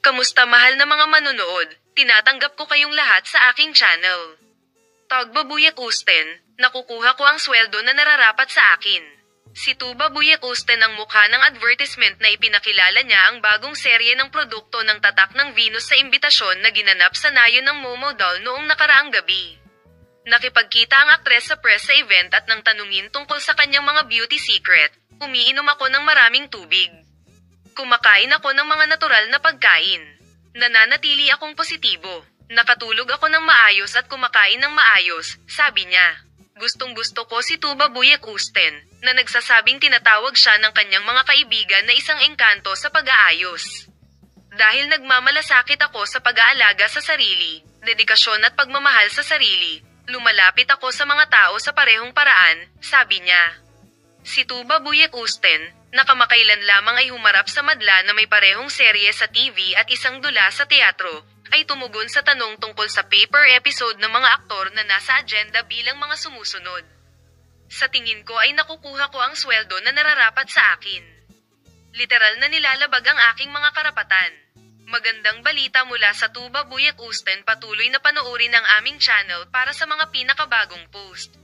Kamusta mahal na mga manonood? Tinatanggap ko kayong lahat sa aking channel. Tugba Buyak Usten, nakukuha ko ang sweldo na nararapat sa akin. Si Tuba Buyak Usten ang mukha ng advertisement na ipinakilala niya ang bagong serye ng produkto ng tatak ng Venus sa imbitasyon na ginanap sa nayon ng Momo Doll noong nakaraang gabi. Nakipagkita ang aktres sa press sa event at nang tanungin tungkol sa kanyang mga beauty secret, umiinom ako ng maraming tubig. Kumakain ako ng mga natural na pagkain. Nananatili akong positibo. Nakatulog ako ng maayos at kumakain ng maayos, sabi niya. Gustong-gusto ko si Tuba Buyak Usten, na nagsasabing tinatawag siya ng kanyang mga kaibigan na isang engkanto sa pag-aayos. Dahil nagmamalasakit ako sa pag-aalaga sa sarili, dedikasyon at pagmamahal sa sarili, lumalapit ako sa mga tao sa parehong paraan, sabi niya. Si Tuba Buyak Usten, na kamakailan lamang ay humarap sa madla na may parehong serye sa TV at isang dula sa teatro, ay tumugon sa tanong tungkol sa paper episode ng mga aktor na nasa agenda bilang mga sumusunod. Sa tingin ko ay nakukuha ko ang sweldo na nararapat sa akin. Literal na nilalabag ang aking mga karapatan. Magandang balita mula sa Tuba Buyak Usten. Patuloy na panoorin ang aming channel para sa mga pinakabagong post.